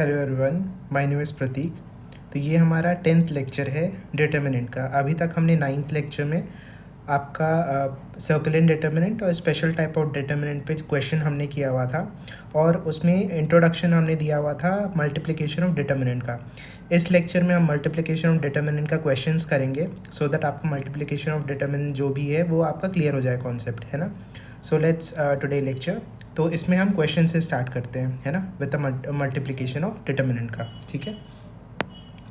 Hello everyone, my name is Prateek. तो ये हमारा 10th लेक्चर है डिटर्मिनेंट का। अभी तक हमने 9th लेक्चर में आपका सर्कुलेंट डिटर्मिनेंट और स्पेशल टाइप ऑफ डिटर्मिनेंट पे क्वेश्चन हमने किया हुआ था और उसमें इंट्रोडक्शन हमने दिया हुआ था मल्टीप्लिकेशन ऑफ डिटर्मिनेंट का। इस लेक्चर में हम मल्टीप्लिकेशन ऑफ डिटर्मिनेंट का क्वेश्चंस करेंगे सो दैट आपको मल्टीप्लिकेशन ऑफ डिटर्मिनेंट जो भी है वो आपका क्लियर हो जाए कॉन्सेप्ट, है ना। So let's today lecture. तो इसमें हम क्वेश्चन से स्टार्ट करते हैं, है ना, with the multiplication of determinant का। ठीक है,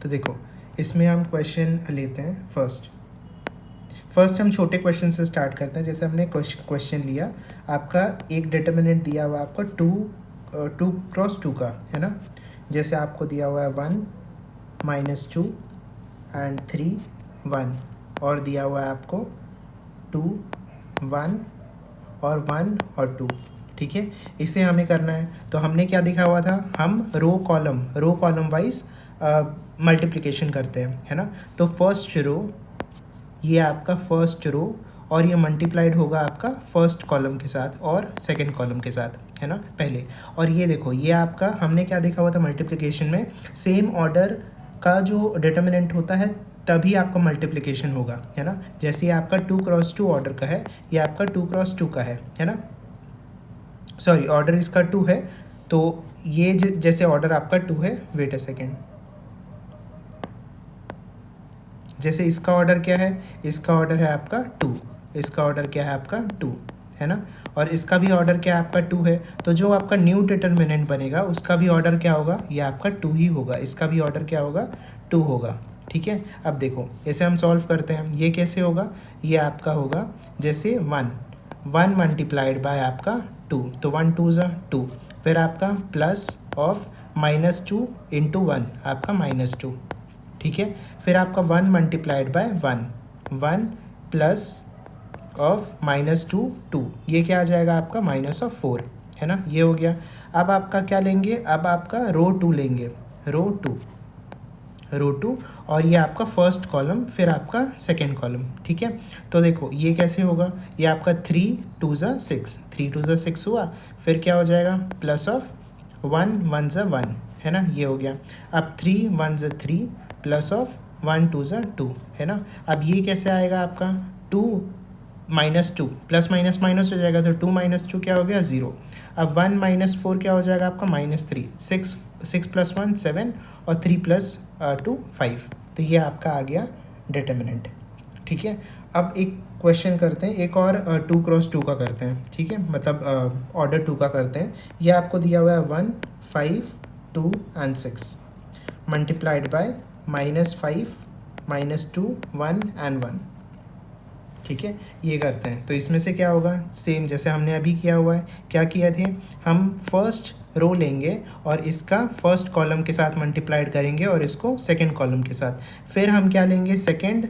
तो देखो इसमें हम क्वेश्चन लेते हैं। फर्स्ट हम छोटे क्वेश्चन से स्टार्ट करते हैं। जैसे हमने क्वेश्चन लिया, आपका एक डिटर्मिनेंट दिया हुआ आपका टू क्रॉस टू का, है ना। जैसे आपको दिया हुआ है 1 -2 एंड 3 1, और दिया हुआ है आपको 2 1 और 1 और 2। ठीक है, इसे हमें करना है। तो हमने क्या दिखा हुआ था, हम रो कॉलम वाइज मल्टीप्लिकेशन करते हैं, है ना। तो फर्स्ट रो, ये आपका फर्स्ट रो और ये मल्टीप्लाइड होगा आपका फर्स्ट कॉलम के साथ और सेकंड कॉलम के साथ, है ना, पहले। और ये देखो, ये आपका हमने क्या देखा हुआ था मल्टीप्लिकेशन में, सेम ऑर्डर का जो डिटर्मिनेंट होता है तभी आपका मल्टीप्लिकेशन होगा, है ना। जैसे ये आपका 2 क्रॉस 2 ऑर्डर का है, ये आपका 2 क्रॉस 2 का है ना। सॉरी, ऑर्डर इसका 2 है, तो ये जैसे ऑर्डर आपका 2 है, वेट अ सेकेंड, जैसे इसका ऑर्डर क्या है, इसका ऑर्डर है आपका 2, इसका ऑर्डर क्या है आपका 2, है ना। और इसका भी ऑर्डर क्या है आपका 2 है, तो जो आपका न्यू डिटर्मिनेंट बनेगा उसका भी ऑर्डर क्या होगा, ये आपका 2 ही होगा, इसका भी ऑर्डर क्या होगा, 2 होगा। ठीक है, अब देखो इसे हम सॉल्व करते हैं। ये कैसे होगा, ये आपका होगा जैसे 1 मल्टीप्लाइड बाय आपका 2, तो 1 2 ज़ा 2, फिर आपका प्लस ऑफ -2 इंटू 1 आपका -2। ठीक है, फिर आपका 1 मल्टीप्लाइड बाय 1 प्लस ऑफ -2 2, ये क्या आ जाएगा आपका -4, है ना, ये हो गया। अब आपका क्या लेंगे, अब आपका रो 2 लेंगे, रो 2 और ये आपका फर्स्ट कॉलम, फिर आपका सेकंड कॉलम। ठीक है, तो देखो ये कैसे होगा, ये आपका 3 2 ज़ा 6, 3 2 ज़ा 6 हुआ, फिर क्या हो जाएगा प्लस ऑफ 1 1 ज़ा 1, है ना, ये हो गया। अब 3 1 ज़ा 3 प्लस ऑफ 1 2 ज़ा 2, है ना। अब ये कैसे आएगा आपका 2 -2 प्लस माइनस माइनस हो जाएगा, तो 2 -2 क्या हो गया 0। अब 1 -4 क्या हो जाएगा आपका -3, 6 + 1 7 और 3 + 2 5, तो ये आपका आ गया डिटर्मिनेंट। ठीक है, अब एक क्वेश्चन करते हैं, एक और 2 क्रॉस 2 का करते हैं। ठीक है, मतलब ऑर्डर 2 का करते हैं। ये आपको दिया हुआ है 1 5 2 एंड 6 मल्टीप्लाइड बाय -5 -2 1 एंड 1। ठीक है, ये करते हैं। तो इसमें से क्या होगा, सेम जैसे हमने अभी किया हुआ है। क्या किया थे, हम फर्स्ट रो लेंगे और इसका फर्स्ट कॉलम के साथ मल्टीप्लाइड करेंगे और इसको सेकंड कॉलम के साथ। फिर हम क्या लेंगे, सेकंड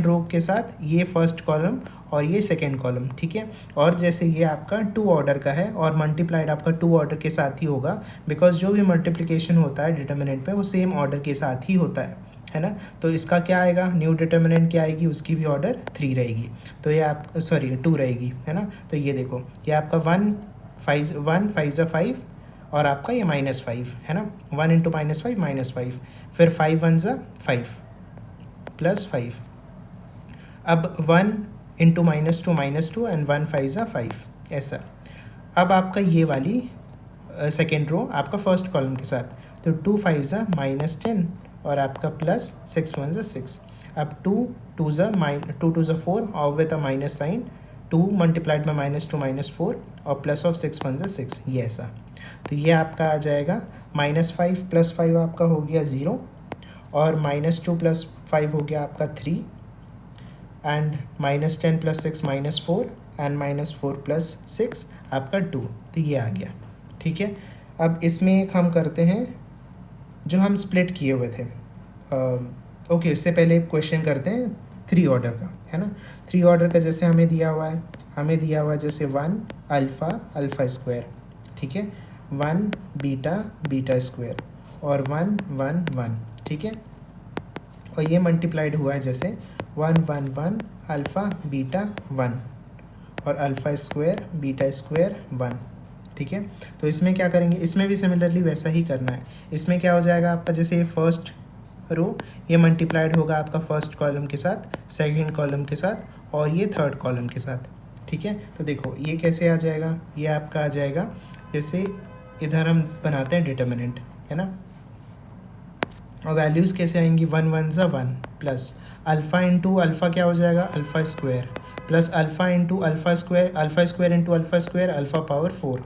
रो के साथ ये फर्स्ट कॉलम और ये सेकंड कॉलम। ठीक है, और जैसे ये आपका 2 ऑर्डर का है और मल्टीप्लाइड आपका 2 ऑर्डर के साथ ही होगा, बिकॉज जो भी मल्टीप्लिकेशन होता है डिटर्मिनेंट पे वो सेम ऑर्डर के साथ ही होता है ना। तो इसका क्या आएगा, न्यू डिटर्मिनेंट क्या आएगी, उसकी भी ऑर्डर 3 रहेगी, तो ये आप 2 रहेगी, है ना। तो ये देखो, ये आपका 1 5 ज़ा 5 और आपका ये -5, है ना। 1 × -5 -5, फिर 5 1 ज़ा 5 प्लस 5। अब 1 × -2 एंड 1 5 ज़ा 5, ऐसा। अब आपका ये वाली सेकेंड रो आपका फर्स्ट कॉलम के साथ, तो 2 5 ज़ा -10 और आपका प्लस 6 1 ज़ा 6। अब 2 2 ज़ा 4 और with a minus sign, 2 multiplied by -2 -4 और प्लस ऑफ 6 1 ज़ा 6, ये ऐसा। तो ये आपका आ जाएगा -5 + 5 आपका हो गया 0 और -2 + 5 हो गया आपका 3 एंड -10 + 6 -4 एंड -4 + 6 आपका 2, तो ये आ गया। ठीक है, अब इसमें एक हम करते हैं जो हम स्प्लिट किए हुए थे। ओके, इससे पहले क्वेश्चन करते हैं 3 ऑर्डर का, है ना। 3 ऑर्डर का जैसे हमें दिया हुआ है, जैसे 1 अल्फ़ा स्क्वायर, ठीक है, 1 बीटा स्क्वायर और 1 1 1। ठीक है, और ये मल्टीप्लाइड हुआ है जैसे 1 1 1 अल्फ़ा बीटा 1 और अल्फ़ा स्क्वायर बीटा स्क्वायर 1। ठीक है। तो इसमें क्या करेंगे, इसमें भी सिमिलरली वैसा ही करना है। इसमें क्या हो जाएगा आपका, जैसे ये फर्स्ट रो ये मल्टीप्लाइड होगा आपका फर्स्ट कॉलम के साथ, सेकंड कॉलम के साथ और ये थर्ड कॉलम के साथ, ठीक है। तो देखो ये कैसे आ जाएगा, ये आपका आ जाएगा जैसे इधर हम बनाते हैं डिटर्मिनेंट, है ना। और वैल्यूज़ कैसे आएंगी, 1 1 ज़ा 1 प्लस अल्फ़ा इंटू अल्फ़ा क्या हो जाएगा, alpha square plus alpha into alpha square into alpha square, alpha power 4,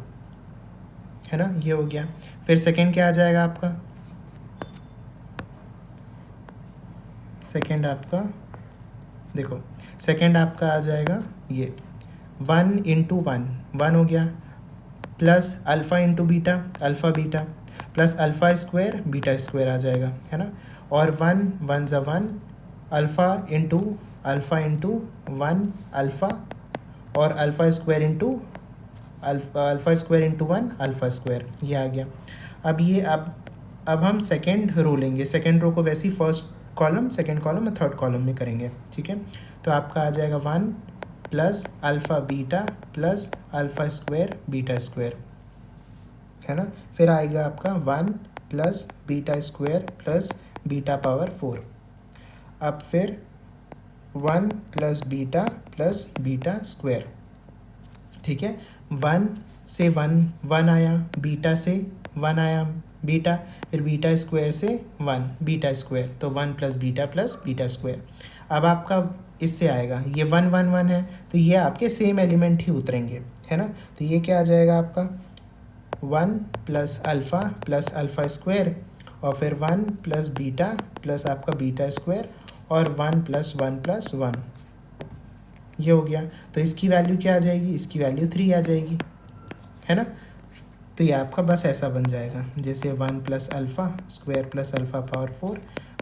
है ना, ये हो गया। फिर सेकंड क्या आ जाएगा आपका, सेकंड आपका देखो, सेकंड आपका आ जाएगा ये 1 इंटू 1 हो गया, plus alpha into beta, alpha beta plus alpha square beta square आ जाएगा, है ना। और 1 1 ज़ा 1 अल्फ़ा इंटू 1 अल्फ़ा और alpha square into alpha square into 1 alpha square, ये आ गया। अब ये अब हम सेकेंड रो लेंगे, सेकेंड रो को वैसे ही फर्स्ट कॉलम, सेकेंड कॉलम और थर्ड कॉलम में करेंगे, ठीक है। तो आपका आ जाएगा 1 plus alpha beta plus alpha square beta square, है ना। फिर आएगा आपका 1 plus beta square plus beta power 4। अब फिर 1 प्लस बीटा स्क्वायर, ठीक है। 1 से 1 आया, बीटा से 1 आया बीटा, फिर बीटा स्क्वायर से 1 बीटा स्क्वायर, तो 1 प्लस बीटा स्क्वायर। अब आपका इससे आएगा ये 1 1 1 है, तो ये आपके सेम एलिमेंट ही उतरेंगे, है ना। तो ये क्या आ जाएगा आपका 1 प्लस अल्फ़ा स्क्वायर और फिर 1 प्लस बीटा प्लस आपका बीटा स्क्वायर और 1 प्लस 1, ये हो गया। तो इसकी वैल्यू क्या आ जाएगी, इसकी वैल्यू 3 आ जाएगी, है ना। तो ये आपका बस ऐसा बन जाएगा, जैसे 1 plus alpha square plus alpha power 4,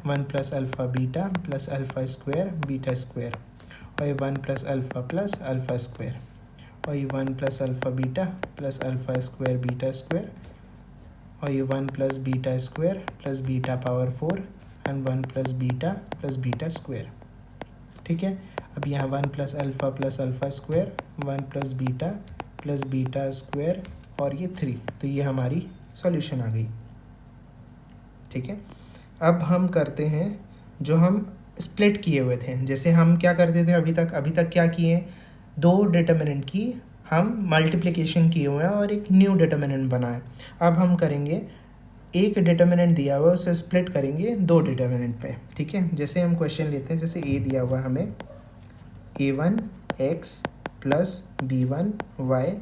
1 plus alpha beta plus alpha square beta square और ये 1 प्लस अल्फ़ा स्क्वायर और ये 1 plus alpha beta plus alpha square beta square और ये 1 plus beta square plus beta power 4 and 1 plus beta square, ठीक है। अब यहाँ 1 plus alpha square, 1 plus beta square और ये 3, तो ये हमारी सॉल्यूशन आ गई, ठीक है। अब हम करते हैं जो हम स्प्लिट किए हुए थे, जैसे हम क्या करते थे अभी तक क्या किए, 2 डिटर्मिनेंट की हम मल्टीप्लिकेशन किए हुए हैं और एक न्यू डिटर्मिनेंट बना है। अब हम करेंगे, एक डिटर्मिनेंट दिया हुआ है उसे स्प्लिट करेंगे 2 डिटर्मिनेंट पे, ठीक है। जैसे हम क्वेश्चन लेते हैं, जैसे ए दिया हुआ है हमें a1x प्लस b1y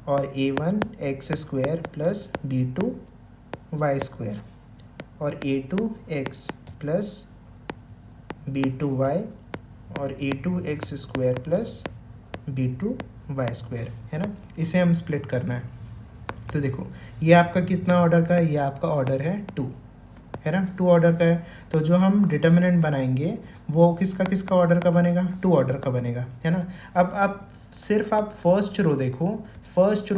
और a1x square plus b2y square और a2x प्लस b2y और a2x square plus b2y square, है ना। इसे हम स्प्लिट करना है। तो देखो ये आपका कितना ऑर्डर का है, ये आपका ऑर्डर है 2, है ना, 2 ऑर्डर का है। तो जो हम डिटर्मिनेंट बनाएंगे वो किसका ऑर्डर का बनेगा, 2 ऑर्डर का बनेगा, है ना। अब सिर्फ आप फर्स्ट रो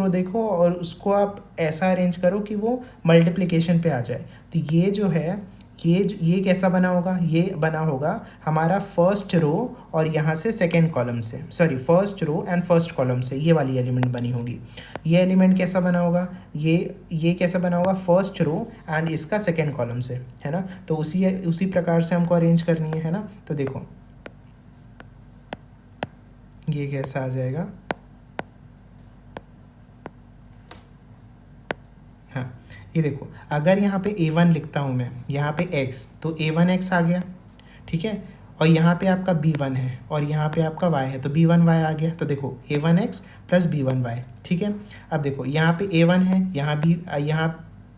देखो और उसको आप ऐसा अरेंज करो कि वो मल्टीप्लिकेशन पे आ जाए। तो ये जो है ये कैसा बना होगा, ये बना होगा हमारा फर्स्ट रो और यहाँ से सेकेंड कॉलम से, sorry first row and first column से ये वाली एलिमेंट बनी होगी। ये एलिमेंट कैसा बना होगा, ये कैसा बना होगा, फर्स्ट रो एंड इसका सेकेंड कॉलम से, है ना। तो उसी प्रकार से हमको अरेंज करनी है ना। तो देखो ये कैसा आ जाएगा, हाँ ये देखो, अगर यहाँ पे a1 लिखता हूँ मैं, यहाँ पे x, तो a1x आ गया, ठीक है। और यहाँ पे आपका b1 है और यहाँ पे आपका y है, तो b1y आ गया। तो देखो a1x प्लस b1y, ठीक है। अब देखो यहाँ पे a1 है, यहाँ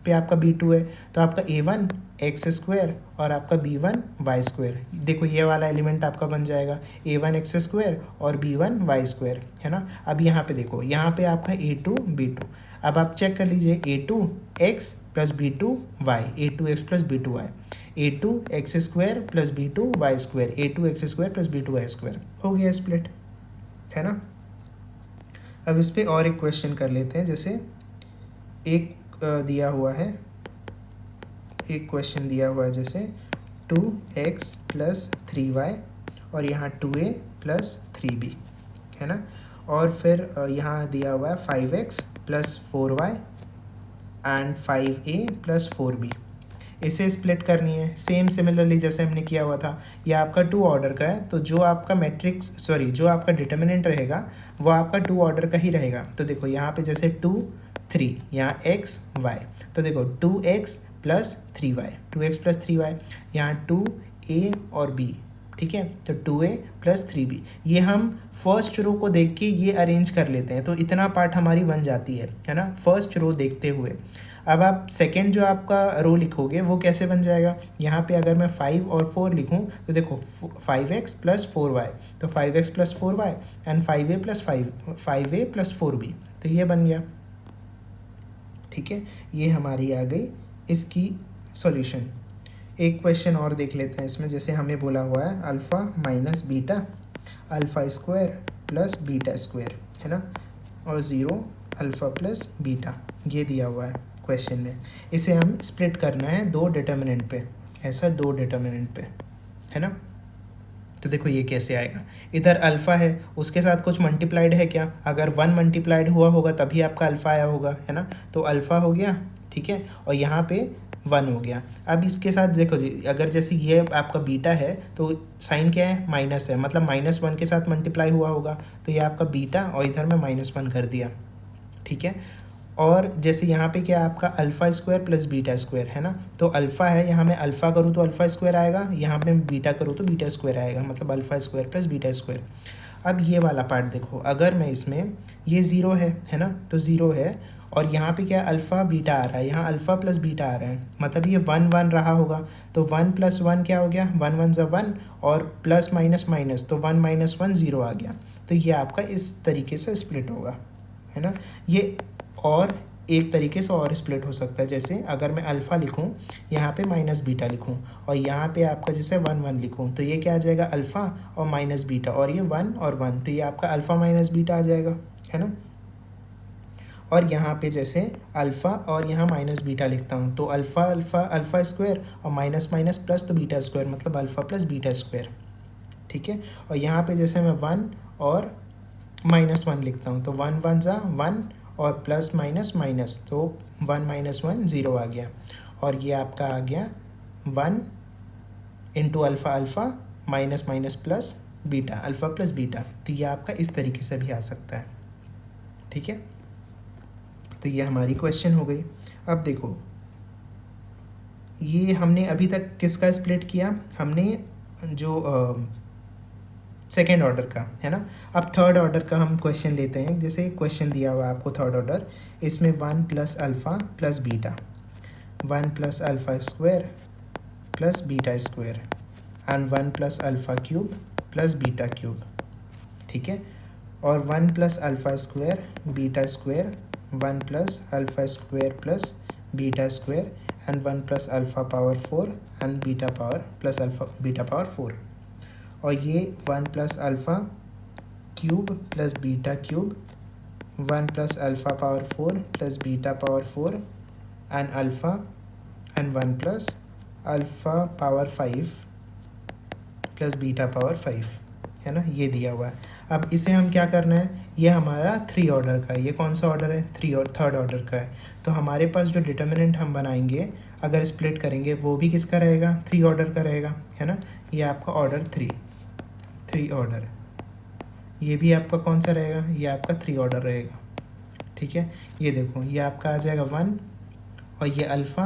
पे आपका b2 है, तो आपका a1 x स्क्वायर और आपका b1 y स्क्वायर, देखो ये वाला एलिमेंट आपका बन जाएगा a1 x स्क्वायर और b1 y स्क्वायर, है ना। अब यहाँ पे देखो, यहाँ पे आपका a2 b2, अब आप चेक कर लीजिए a2x plus b2y, a2x plus b2y, a2x square plus b2y square, a2x square plus b2y square, हो गया स्प्लिट, है ना। अब इस पे और एक क्वेश्चन कर लेते हैं। जैसे एक क्वेश्चन दिया हुआ है जैसे 2x प्लस 3y और यहाँ 2a प्लस 3b, है ना। और फिर यहाँ दिया हुआ है 5x plus 4y and 5a plus 4b। इसे स्प्लिट करनी है सेम सिमिलरली जैसे हमने किया हुआ था। ये आपका 2 ऑर्डर का है, तो जो आपका मैट्रिक्स जो आपका डिटर्मिनेंट रहेगा वो आपका 2 ऑर्डर का ही रहेगा। तो देखो यहाँ पे जैसे 2 3, यहाँ x y, तो देखो 2x plus 3y, 2x plus 3y, यहाँ 2a और b, ठीक है, तो 2a प्लस 3b। ये हम फर्स्ट रो को देख के ये अरेंज कर लेते हैं, तो इतना पार्ट हमारी बन जाती है ना, फर्स्ट रो देखते हुए। अब आप सेकेंड जो आपका रो लिखोगे वो कैसे बन जाएगा, यहाँ पे अगर मैं 5 और 4 लिखूँ तो देखो 5x प्लस 4y, तो 5x plus 4y and 5a plus 5a plus 4b, तो ये बन गया। ठीक है, ये हमारी आ गई इसकी सॉल्यूशन। एक क्वेश्चन और देख लेते हैं इसमें, जैसे हमें बोला हुआ है alpha minus beta alpha square plus beta square, है ना, और 0 अल्फ़ा प्लस बीटा, ये दिया हुआ है क्वेश्चन में। इसे हम स्प्लिट करना है 2 डिटर्मिनेंट पे, ऐसा 2 डिटर्मिनेंट पे, है ना। तो देखो ये कैसे आएगा, इधर अल्फ़ा है, उसके साथ कुछ मल्टीप्लाइड है क्या, अगर 1 मल्टीप्लाइड हुआ होगा तभी आपका अल्फ़ा आया होगा, है ना, तो अल्फ़ा हो गया, ठीक है, और यहाँ पे 1 हो गया। अब इसके साथ देखो जी, अगर जैसे ये आपका बीटा है तो साइन क्या है, माइनस है, मतलब -1 के साथ मल्टीप्लाई हुआ होगा, तो ये आपका बीटा और इधर में -1 कर दिया, ठीक है। और जैसे यहाँ पे क्या है आपका alpha square plus beta square, है ना, तो अल्फ़ा है, यहाँ मैं अल्फ़ा करूँ तो अल्फ़ा स्क्वायर आएगा, यहाँ पे बीटा करूँ तो बीटा स्क्वायर आएगा, मतलब alpha square plus beta square. अब ये वाला पार्ट देखो, अगर मैं इसमें ये 0 है ना, तो 0 है, और यहाँ पे क्या अल्फ़ा बीटा आ रहा है, यहाँ अल्फ़ा प्लस बीटा आ रहा है, मतलब ये 1 1 रहा होगा, तो 1 प्लस 1 क्या हो गया, 1 1 ज़ा 1, और प्लस माइनस माइनस, तो 1 माइनस 1 0 आ गया। तो ये आपका इस तरीके से स्प्लिट होगा, है ना। ये और एक तरीके से और स्प्लिट हो सकता है, जैसे अगर मैं अल्फ़ा लिखूं, यहाँ पे माइनस बीटा लिखूं, और यहाँ पे आपका जैसे 1 1 लिखूं, तो ये क्या आ जाएगा अल्फ़ा और माइनस बीटा, और ये 1 और 1, तो ये आपका अल्फ़ा माइनस बीटा आ जाएगा, है ना। और यहाँ पे जैसे अल्फ़ा और यहाँ माइनस बीटा लिखता हूँ, तो अल्फ़ा अल्फ़ा अल्फ़ा स्क्वायर और माइनस माइनस प्लस, तो बीटा स्क्वायर, मतलब अल्फ़ा प्लस बीटा स्क्वायर, ठीक है। और यहाँ पे जैसे मैं 1 और -1 लिखता हूँ, तो 1 1 ज़ा 1 और प्लस माइनस माइनस, तो 1 माइनस 1 0 आ गया, और ये आपका आ गया 1 into alpha alpha minus minus plus beta, alpha plus beta, तो ये आपका इस तरीके से भी आ सकता है, ठीक है। तो ये हमारी क्वेश्चन हो गई। अब देखो, ये हमने अभी तक किसका स्प्लिट किया, हमने जो सेकेंड ऑर्डर का, है ना। अब थर्ड ऑर्डर का हम क्वेश्चन लेते हैं, जैसे क्वेश्चन दिया हुआ है आपको थर्ड ऑर्डर, इसमें 1 plus alpha plus beta, 1 plus alpha square plus beta square and 1 plus alpha cube plus beta cube, ठीक है। और 1 plus alpha square beta square, 1 plus alpha square plus beta square and 1 plus alpha power 4 and beta power plus alpha beta power 4, और ये 1 plus alpha cube plus beta cube, 1 plus alpha power 4 plus beta power 4 and alpha and 1 plus alpha power 5 plus beta power 5, है ना, ये दिया हुआ है। अब इसे हम क्या करना है, ये हमारा 3 ऑर्डर का है, ये कौन सा ऑर्डर है, 3 और थर्ड ऑर्डर का है, तो हमारे पास जो डिटर्मिनेंट हम बनाएंगे अगर स्प्लिट करेंगे वो भी किसका रहेगा, 3 ऑर्डर का रहेगा, है ना। ये आपका ऑर्डर 3 ऑर्डर, ये भी आपका कौन सा रहेगा, ये आपका 3 ऑर्डर रहेगा, ठीक है। ये देखो ये आपका आ जाएगा 1, और ये अल्फ़ा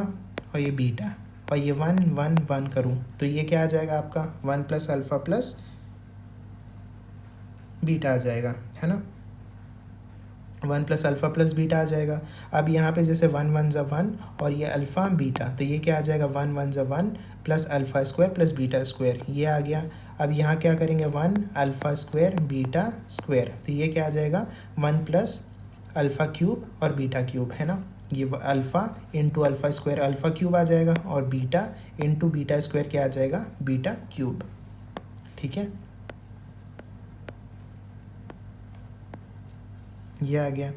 और ये बीटा, और ये 1 1 1 करूँ तो ये क्या आ जाएगा आपका 1 प्लस अल्फ़ा प्लस बीटा आ जाएगा, है ना, 1 प्लस अल्फ़ा प्लस बीटा आ जाएगा। अब यहाँ पे जैसे 1 1 ज़ा 1 और ये अल्फ़ा बीटा, तो ये क्या आ जाएगा 1 1 ज़ा 1 plus alpha square plus beta square, ये आ गया। अब यहाँ क्या करेंगे 1 अल्फ़ा स्क्वायर बीटा स्क्वायर, तो ये क्या आ जाएगा 1 प्लस अल्फ़ा क्यूब और बीटा क्यूब, है ना, ये alpha into alpha square alpha cube आ जाएगा, और बीटा इंटू बीटा स्क्वायर क्या आ जाएगा बीटा क्यूब, ठीक है, ये आ गया।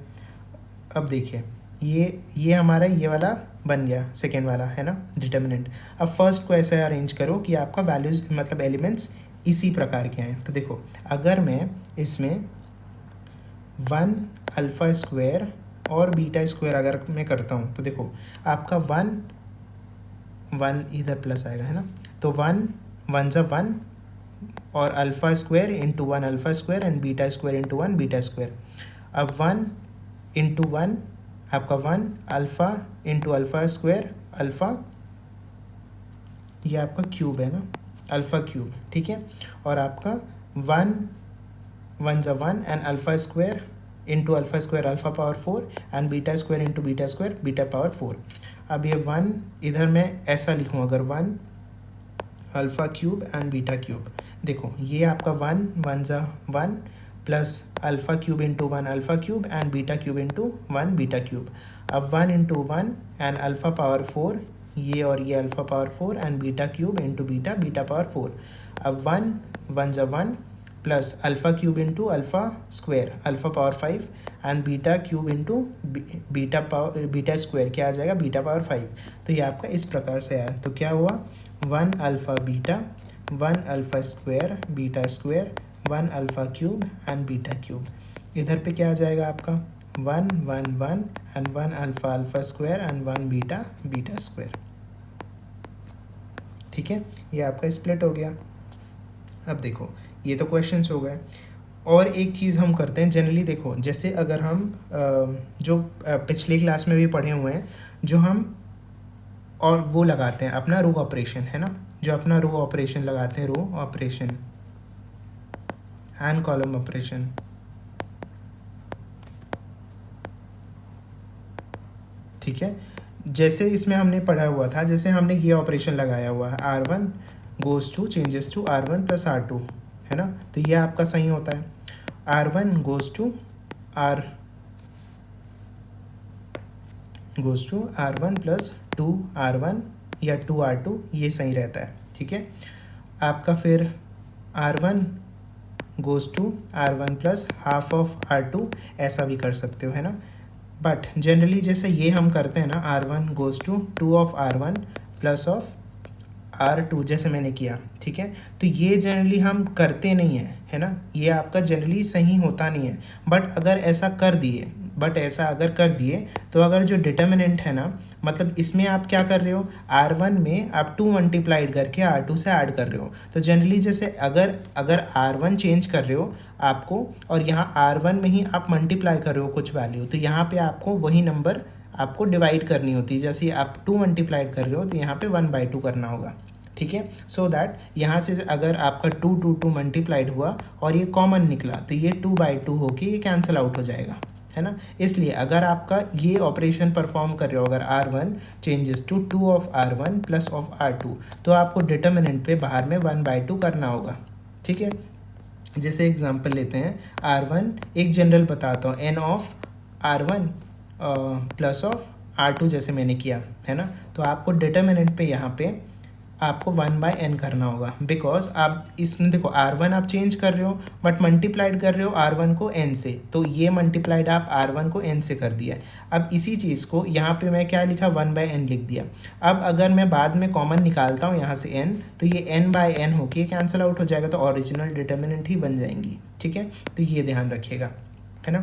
अब देखिए ये हमारा ये वाला बन गया सेकेंड वाला, है ना, डिटर्मिनेंट। अब फर्स्ट को ऐसे अरेंज करो कि आपका वैल्यूज मतलब एलिमेंट्स इसी प्रकार के हैं। तो देखो अगर मैं इसमें 1 अल्फ़ा स्क्वायर और बीटा स्क्वायर अगर मैं करता हूँ तो देखो आपका 1 इधर प्लस आएगा, है ना। तो 1 1 ज़ा 1 और alpha square into 1 alpha square and beta square into 1 beta square. अब 1 इंटू 1 आपका 1 alpha into alpha square alpha, ये आपका क्यूब है ना, अल्फ़ा क्यूब, ठीक है। और आपका 1 1 ज़ा 1 and alpha square into alpha square alpha power 4 and beta square into beta square beta power 4। अब ये 1 इधर मैं ऐसा लिखूँ अगर 1 alpha cube and beta cube, देखो ये आपका 1 1 ज़ा 1 plus alpha cube into 1 alpha cube and beta cube into 1 beta cube. अब 1 इंटू 1 एंड अल्फ़ा पावर 4, ये और ये alpha power 4 and beta cube into beta beta power 4। अब 1 1 ज़ा 1 plus alpha cube into alpha square alpha power 5 and beta cube into beta square, क्या आ जाएगा, beta power 5। तो ये आपका इस प्रकार से आया। तो क्या हुआ, 1 alpha beta 1 alpha square beta square 1 alpha cube and beta cube. इधर पे क्या आ जाएगा आपका 1 1 1 and 1 alpha alpha square and 1 beta beta square, ठीक है। ये आपका स्प्लिट हो गया। अब देखो ये तो क्वेश्चंस हो गए। और एक चीज़ हम करते हैं जनरली, देखो जैसे अगर हम जो पिछली क्लास में भी पढ़े हुए हैं, जो हम और वो लगाते हैं अपना रो ऑपरेशन, है ना, जो अपना रो ऑपरेशन लगाते हैं, row operation and column operation, ठीक है। जैसे इसमें हमने पढ़ा हुआ था, जैसे हमने ये ऑपरेशन लगाया हुआ है R1 goes to changes to R1 plus R2, है ना। तो ये आपका सही होता है, R1 goes to R1 plus 2R1 या 2R2, ये सही रहता है, ठीक है। आपका फिर R1 goes to R1 plus half of R2, ऐसा भी कर सकते हो, है ना। बट जनरली जैसे ये हम करते हैं ना, R1 goes to 2 of R1 plus of R2, जैसे मैंने किया, ठीक है। तो ये जनरली हम करते नहीं हैं, है ना, ये आपका जनरली सही होता नहीं है। बट अगर ऐसा कर दिए तो अगर जो डिटर्मिनेंट है ना, मतलब इसमें आप क्या कर रहे हो, R1 में आप 2 मल्टीप्लाइड करके R2 से ऐड कर रहे हो। तो जनरली जैसे अगर R1 चेंज कर रहे हो आपको, और यहाँ R1 में ही आप मल्टीप्लाई कर रहे हो कुछ वैल्यू, तो यहाँ पे आपको वही नंबर आपको डिवाइड करनी होती है। जैसे आप 2 मल्टीप्लाइड कर रहे हो तो यहाँ पे 1/2 करना होगा, ठीक है। सो दैट यहाँ से अगर आपका 2 2 2 मल्टीप्लाइड हुआ और ये कॉमन निकला तो ये 2/2 होके ये कैंसिल आउट हो जाएगा, है ना। इसलिए अगर आपका ये ऑपरेशन परफॉर्म कर रहे हो, अगर R1 changes to 2 of R1 plus of R2, तो आपको डिटर्मिनेंट पे बाहर में 1/2 करना होगा, ठीक है। जैसे एग्जांपल लेते हैं, R1 एक जनरल बताता हूँ, n of R1 plus of R2, जैसे मैंने किया, है ना। तो आपको डिटर्मिनेंट पे यहाँ पे आपको 1/n करना होगा, बिकॉज आप इसमें देखो R1 आप चेंज कर रहे हो बट मल्टीप्लाइड कर रहे हो R1 को n से, तो ये मल्टीप्लाइड आप R1 को n से कर दिया। अब इसी चीज़ को यहाँ पे मैं क्या लिखा, 1/n लिख दिया। अब अगर मैं बाद में कॉमन निकालता हूँ यहाँ से n, तो ये n/n होके कैंसिल आउट हो जाएगा, तो ओरिजिनल डिटर्मिनेंट ही बन जाएंगी, ठीक है। तो ये ध्यान रखिएगा, है ना।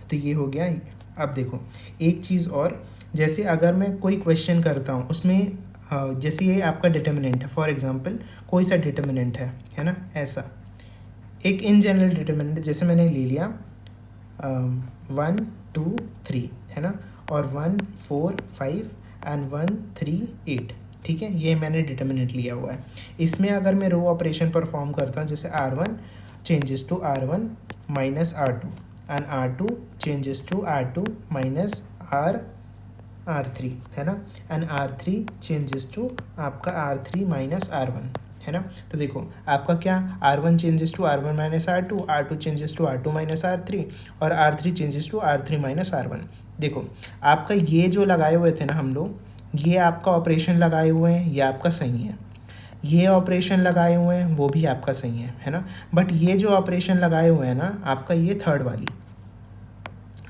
तो ये हो गया। अब देखो एक चीज़ और, जैसे अगर मैं कोई क्वेश्चन करता हूँ उसमें जैसे ये आपका डिटर्मिनेंट है, फॉर एग्जांपल कोई सा डिटर्मिनेंट है ना, ऐसा एक इन जनरल डिटर्मिनेंट जैसे मैंने ले लिया 1 2 3, है ना, और 1 4 5 एंड 1 3 8, ठीक है। ये मैंने डिटर्मिनेंट लिया हुआ है। इसमें अगर मैं रो ऑपरेशन परफॉर्म करता हूँ, जैसे R1 changes to R1 minus R2 and R2 changes to R2 minus R3, है ना, एंड R3 चेंजेस टू आपका R3 माइनस R1, है ना। तो देखो आपका क्या, R1 changes to R1 minus R2, R2 changes to R2 minus R3 और R3 changes to R3 minus R1। देखो आपका ये जो लगाए हुए थे ना हम लोग, ये आपका ऑपरेशन लगाए हुए हैं, ये आपका सही है। ये ऑपरेशन लगाए हुए हैं वो भी आपका सही है ना। बट ये जो ऑपरेशन लगाए हुए हैं ना आपका, ये थर्ड वाली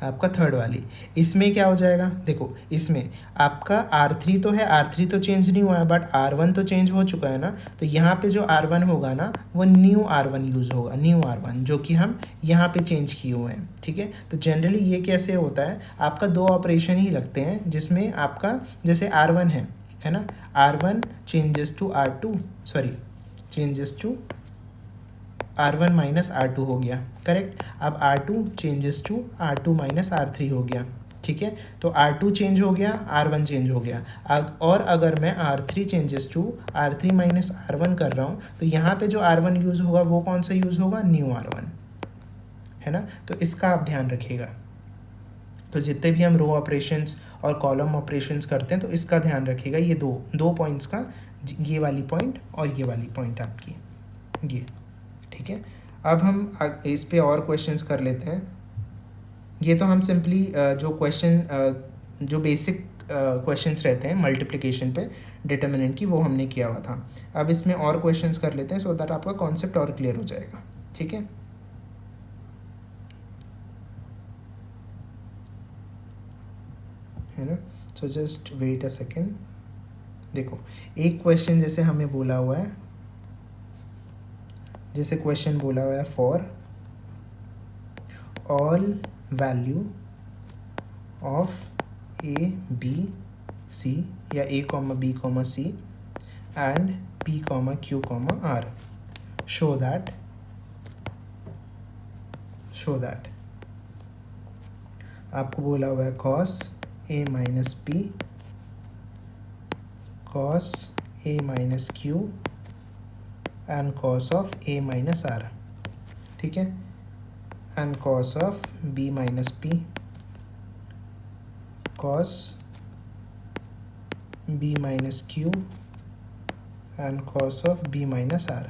आपका थर्ड वाली। इसमें क्या हो जाएगा, देखो इसमें आपका R3 तो है, R3 तो चेंज नहीं हुआ है, बट R1 तो चेंज हो चुका है ना। तो यहाँ पे जो R1 होगा ना, वो न्यू R1 यूज़ होगा, न्यू R1 जो कि हम यहाँ पे चेंज किए हुए हैं, ठीक है। तो जनरली ये कैसे होता है, आपका दो ऑपरेशन ही लगते हैं जिसमें आपका जैसे R1 है ना, R1 changes to R2, sorry changes to R1 minus R2 हो गया, करेक्ट। अब R2 changes to R2 minus R3 हो गया, ठीक है। तो R2 चेंज हो गया, R1 चेंज हो गया। और अगर मैं R3 changes to R3 minus R1 कर रहा हूँ, तो यहाँ पे जो R1 यूज़ होगा वो कौन सा यूज़ होगा, न्यू R1, है ना। तो इसका आप ध्यान रखिएगा। तो जितने भी हम रो ऑपरेशंस और कॉलम ऑपरेशंस करते हैं, तो इसका ध्यान रखिएगा। ये दो पॉइंट्स का, ये वाली पॉइंट और ये वाली पॉइंट आपकी ये, ठीक है। अब हम इस पे और क्वेश्चंस कर लेते हैं। ये तो हम सिंपली जो क्वेश्चन जो बेसिक क्वेश्चंस रहते हैं मल्टीप्लिकेशन पे डिटर्मिनेंट की, वो हमने किया हुआ था। अब इसमें और क्वेश्चंस कर लेते हैं सो दैट आपका कॉन्सेप्ट और क्लियर हो जाएगा, ठीक है। है ना, so just wait a second. देखो एक क्वेश्चन जैसे हमें बोला हुआ है, जैसे क्वेश्चन बोला हुआ है for all value of a b c या a comma b comma c and p comma q comma r, show that आपको बोला हुआ है cos a minus p, cos a minus q and cos of a minus are, ठीक है, and cos of b minus p, cos b minus q and cos of b minus r,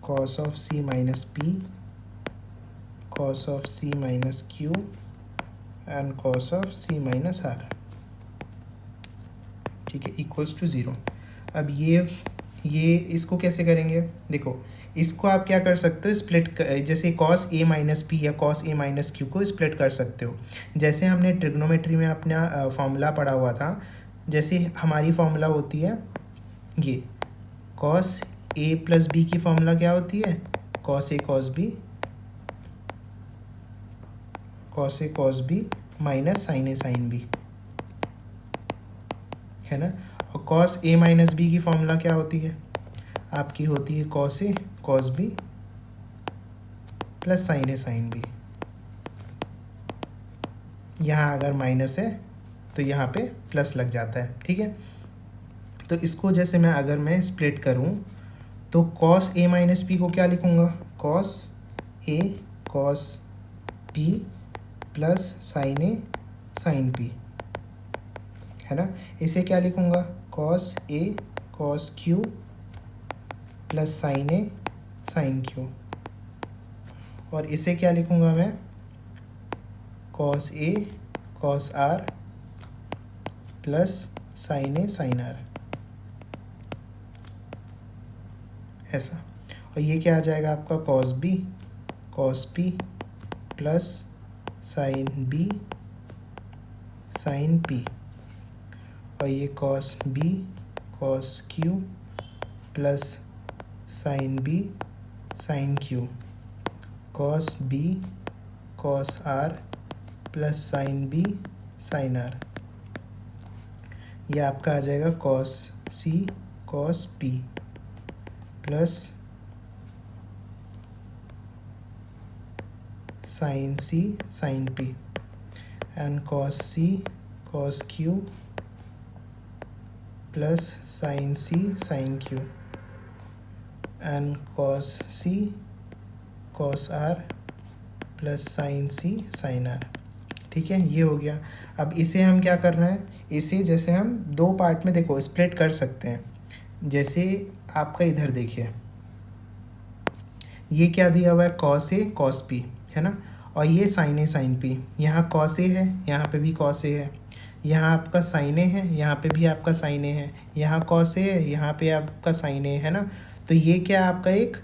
cos of C minus p, cos of C minus q and cos of C minus are, ठीक है, equals to 0। अब ये इसको कैसे करेंगे, देखो इसको आप क्या कर सकते हो, स्प्लिट, जैसे कॉस ए माइनस पी या कॉस ए माइनस क्यू को स्प्लिट कर सकते हो। जैसे हमने ट्रिग्नोमेट्री में अपना फॉर्मूला पढ़ा हुआ था, जैसे हमारी फॉर्मूला होती है ये, कॉस ए प्लस बी की फॉर्मूला क्या होती है, cos A cos B, cos A cos b minus sign A sine B, है ना। और कॉस ए माइनस बी की फॉर्मूला क्या होती है, आपकी होती है cos A cos B plus sine A sine B. यहाँ अगर माइनस है तो यहाँ पे प्लस लग जाता है, ठीक है। तो इसको जैसे अगर मैं स्प्लिट करूँ, तो कॉस ए माइनस पी को क्या लिखूँगा, cos A cos P plus sine A sine P, है ना। इसे क्या लिखूँगा, cos A cos Q plus sine A sine Q, और इसे क्या लिखूँगा मैं, cos A cos R plus sine A sine R, ऐसा। और ये क्या आ जाएगा आपका, cos B cos P plus sine B sine P, और ये cos B cos Q plus sine B sine Q, cos B cos R plus sine B sine R, ये आपका आ जाएगा cos C cos P plus sine C sine P and cos C cos Q plus sine C sine Q and cos C cos R plus sine C sine R, ठीक है। ये हो गया। अब इसे हम क्या करना है, इसे जैसे हम दो पार्ट में देखो स्प्लिट कर सकते हैं। जैसे आपका इधर देखिए, ये क्या दिया हुआ है, कॉस ए कॉस पी, है ना, और ये साइन ए साइन पी। यहाँ कॉस ए है, यहाँ पे भी कॉस ए है, यहाँ आपका साइन ए है, यहाँ पे भी आपका साइन ए है, यहाँ कॉस ए है, यहाँ पे आपका साइन ए है ना। तो ये क्या आपका एक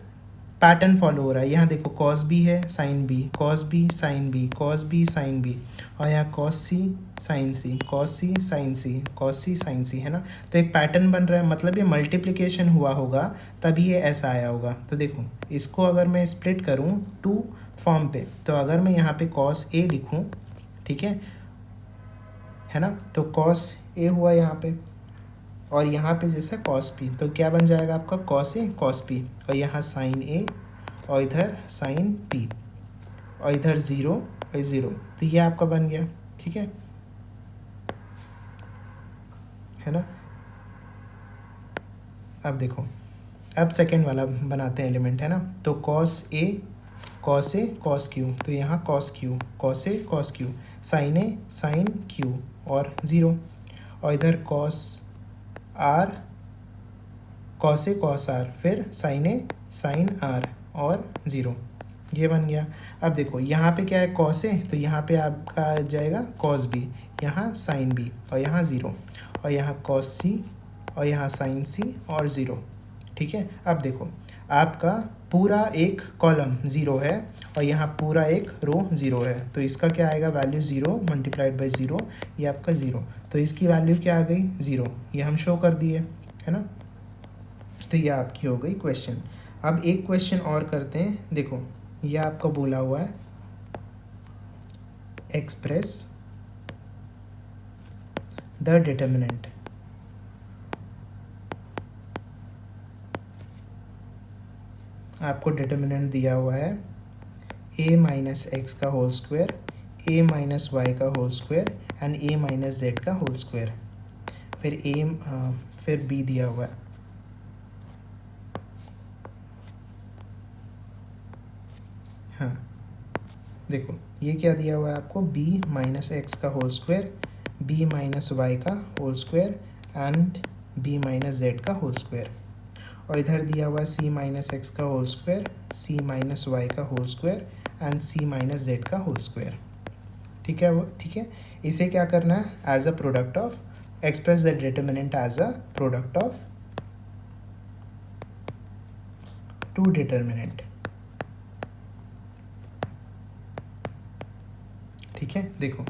पैटर्न फॉलो हो रहा है। यहाँ देखो कॉस बी है, sine B, cos B sine B, cos B sine B, और यहाँ cos C sine C, cos C sine C, cos C sine C, है ना। तो एक पैटर्न बन रहा है, मतलब ये मल्टीप्लिकेशन हुआ होगा तभी ये ऐसा आया होगा। तो देखो इसको अगर मैं स्प्लिट करूँ टू फॉर्म पे, तो अगर मैं यहाँ पे कॉस ए लिखूँ, ठीक है ना, तो कॉस ए हुआ यहाँ पे, और यहाँ पे जैसा कॉस पी, तो क्या बन जाएगा आपका कॉस ए कॉस पी, और यहाँ साइन ए और इधर साइन पी, और इधर ज़ीरो और ज़ीरो, तो ये आपका बन गया, ठीक है ना। अब देखो, अब सेकेंड वाला बनाते हैं एलिमेंट, है ना। तो कॉस ए कॉस क्यू, तो यहाँ cos Q, cos A cos Q, sine A sine Q और ज़ीरो, और इधर cos R cos A cos R, फिर साइन ए साइन आर और ज़ीरो, ये बन गया। अब देखो यहाँ पे क्या है कॉस ए, तो यहाँ पे आपका आ जाएगा कॉस बी, यहाँ साइन बी और यहाँ ज़ीरो, और यहाँ कॉस सी और यहाँ साइन सी और ज़ीरो, ठीक है। अब देखो आपका पूरा एक कॉलम ज़ीरो है और यहाँ पूरा एक रो ज़ीरो है, तो इसका क्या आएगा value zero multiplied by zero, ये आपका ज़ीरो, तो इसकी वैल्यू क्या आ गई ज़ीरो, ये हम शो कर दिए, है ना। तो ये आपकी हो गई क्वेश्चन। अब एक क्वेश्चन और करते हैं, देखो ये आपका बोला हुआ है एक्सप्रेस द डिटर्मिनेंट, आपको डिटर्मिनेंट दिया हुआ है a माइनस एक्स का whole square, a minus y का whole square and a minus z का होल स्क्वायर, फिर b दिया हुआ है। हाँ देखो ये क्या दिया हुआ है आपको, b माइनस एक्स का whole square, b minus y का whole square and b minus z का होल स्क्वायर, और इधर दिया हुआ है c माइनस एक्स का whole square, c minus y का whole square and c minus z का होल स्क्वायर, ठीक है। वो ठीक है, इसे क्या करना है as a product of, express the determinant as a product of two determinant, ठीक है। देखो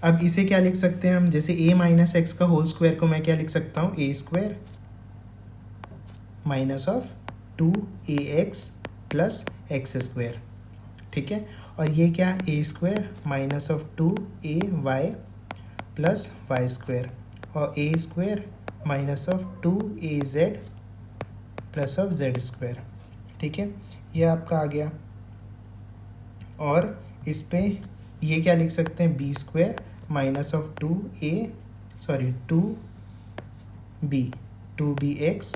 अब इसे क्या लिख सकते हैं हम, जैसे a माइनस एक्स का होल स्क्वायर को मैं क्या लिख सकता हूँ, a square minus of two a x plus x square, ठीक है। और ये क्या a square minus of two A y plus y square, और a square minus of two A z plus of z square, ठीक है। ये आपका आ गया, और इस पे ये क्या लिख सकते हैं, b square minus of two b x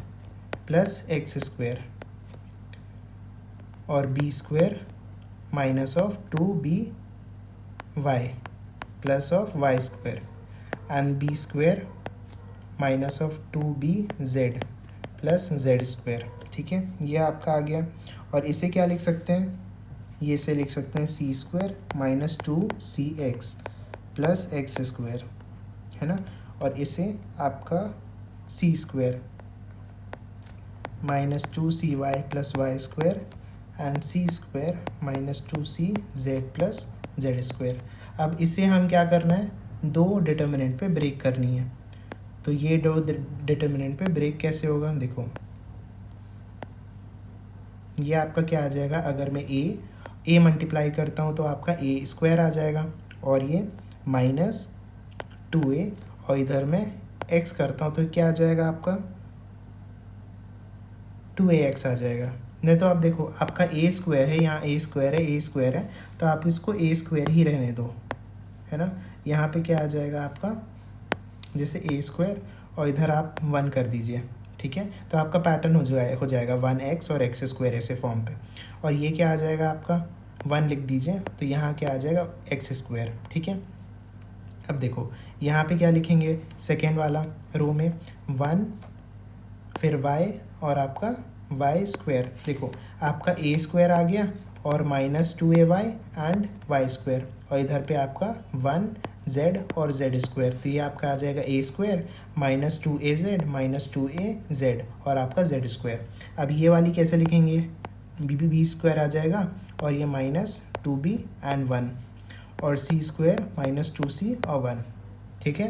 plus x square, और b square minus of two b y plus of y square and b square minus of two b z plus z square, ठीक है। ये आपका आ गया, और इसे क्या लिख सकते हैं, ये से लिख सकते हैं c square minus two c x plus x square, है ना। और इसे आपका c square minus two c y plus y square and c square minus two c z plus z square. अब इसे हम क्या करना है, दो डिटर्मिनेंट पे ब्रेक करनी है। तो ये दो डिटर्मिनेंट पे ब्रेक कैसे होगा, देखो ये आपका क्या आ जाएगा, अगर मैं ए मल्टीप्लाई करता हूँ तो आपका ए स्क्वायर आ जाएगा, और ये माइनस टू ए, और इधर मैं एक्स करता हूँ तो क्या आ जाएगा आपका टू ए एक्स आ जाएगा। नहीं तो आप देखो आपका ए स्क्वायर है, यहाँ ए स्क्वायर है, तो आप इसको ए स्क्वायर ही रहने दो, है ना। यहाँ पे क्या आ जाएगा आपका, जैसे ए स्क्वायर और इधर आप वन कर दीजिए, ठीक है। तो आपका पैटर्न हो जाएगा वन एक्स और एक्स स्क्वायर ऐसे फॉर्म पे, और ये क्या आ जाएगा आपका वन लिख दीजिए, तो यहाँ क्या आ जाएगा एक्स स्क्वायर, ठीक है। अब देखो यहाँ पे क्या लिखेंगे, सेकेंड वाला रो में वन, फिर वाई और आपका वाई स्क्वायर, देखो आपका ए स्क्वायर आ गया और minus two A Y and Y square, और इधर पे आपका वन जेड और जेड स्क्वायर, तो ये आपका आ जाएगा A square minus two A Z minus two A Z और आपका जेड स्क्वायर। अब ये वाली कैसे लिखेंगे, बी स्क्वायर आ जाएगा और ये -2b एंड 1 और c स्क्वायर -2c और 1। ठीक है,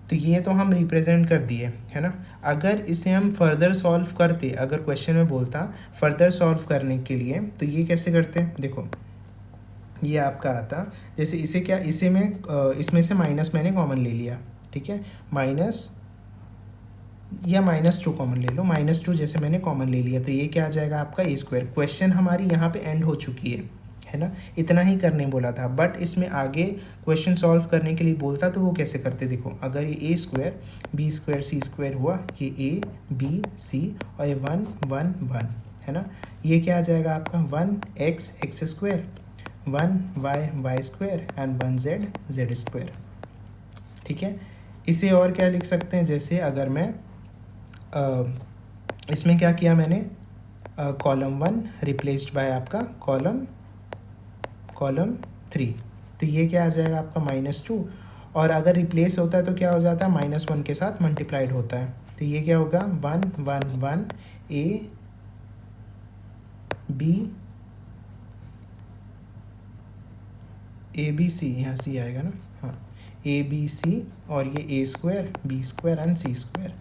तो ये तो हम रिप्रेजेंट कर दिए है ना। अगर इसे हम फर्दर सॉल्व करते, अगर क्वेश्चन में बोलता फर्दर सॉल्व करने के लिए, तो ये कैसे करते, देखो ये आपका आता, जैसे इसे क्या, इसे में इसमें से माइनस मैंने कॉमन ले लिया, ठीक है, माइनस या -2 कॉमन ले लो, -2 जैसे मैंने कॉमन ले लिया, तो ये क्या आ जाएगा आपका ए स्क्वायर। क्वेश्चन हमारी यहाँ पे एंड हो चुकी है ना, इतना ही करने बोला था। बट इसमें आगे क्वेश्चन सॉल्व करने के लिए बोलता तो वो कैसे करते, देखो अगर ये a square b square C square हुआ, ये ए बी सी और ये 1 1 1 है ना, ये क्या आ जाएगा आपका 1x X square, 1y Y square and 1z Z square. ठीक है, इसे और क्या लिख सकते हैं, जैसे अगर मैं इसमें क्या किया मैंने, कॉलम 1 रिप्लेस्ड बाय आपका कॉलम 3, तो ये क्या आ जाएगा आपका -2, और अगर रिप्लेस होता है तो क्या हो जाता है, -1 के साथ मल्टीप्लाइड होता है, तो ये क्या होगा 1 1 1 ए बी सी, यहाँ सी आएगा ना, हाँ ए बी सी, और ये a square b square and c square,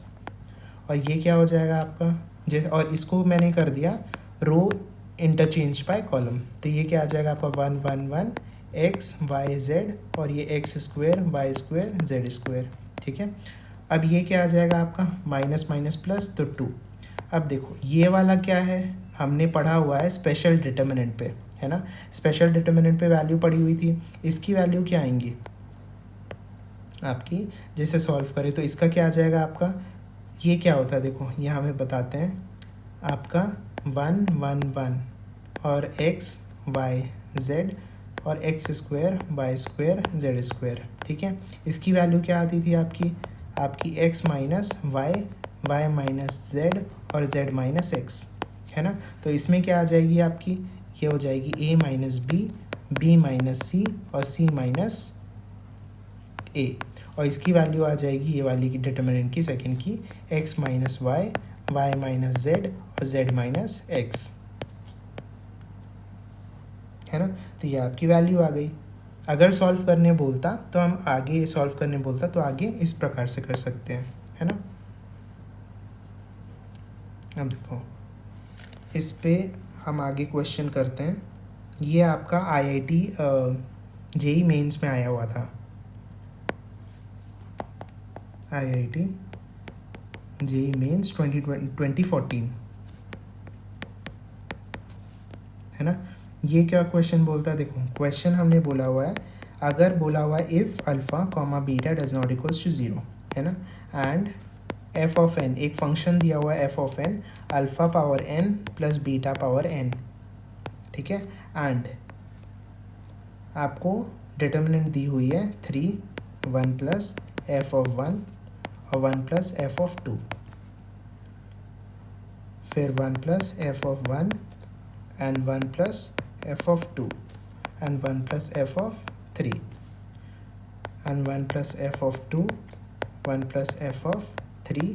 और ये क्या हो जाएगा आपका, जैसे और इसको मैंने कर दिया रो इंटरचेंज बाय कॉलम, तो ये क्या आ जाएगा आपका 1 1 1 एक्स वाई जेड, और ये X square Y square Z square. ठीक है, अब ये क्या आ जाएगा आपका माइनस माइनस प्लस, तो 2। अब देखो ये वाला क्या है, हमने पढ़ा हुआ है स्पेशल डिटर्मिनेंट पे, है ना, स्पेशल डिटर्मिनेंट पे वैल्यू पड़ी हुई थी, इसकी वैल्यू क्या आएंगी आपकी, जैसे सॉल्व करें तो इसका क्या आ जाएगा आपका, ये क्या होता है, देखो यहाँ हमें बताते हैं आपका 1 1 1 और एक्स वाई जेड और X square Y square Z square. ठीक है, इसकी वैल्यू क्या आती थी आपकी X minus Y, Y minus Z और जेड माइनस एक्स, है ना, तो इसमें क्या आ जाएगी आपकी, ये हो जाएगी ए माइनस बी, बी माइनस सी और सी माइनस ए, और इसकी वैल्यू आ जाएगी ये वाली की डिटर्मिनेंट की सेकंड की x minus Y, Y minus Z और z माइनस एक्स, है ना, तो ये आपकी वैल्यू आ गई। अगर सॉल्व करने बोलता तो हम आगे सॉल्व करने बोलता तो आगे इस प्रकार से कर सकते हैं, है ना। अब देखो इस पे हम आगे क्वेश्चन करते हैं, ये आपका IIT JEE मेंस में आया हुआ था, IIT JEE मेंस 2014, है ना। ये क्या क्वेश्चन बोलता है, देखो क्वेश्चन हमने बोला हुआ है, अगर बोला हुआ है if alpha comma beta does not equals to 0, है ना, एंड एफ ऑफ एन, एक फंक्शन दिया हुआ है F of N, alpha power n plus beta power n, ठीक है, एंड आपको डिटर्मिनेंट दी हुई है 3 1 प्लस एफ ऑफ 1 और 1 प्लस एफ ऑफ 2, फिर 1 plus F of 1 and 1 plus F of 2 and 1 plus F of 3 and 1 plus F of 2, 1 plus F of 3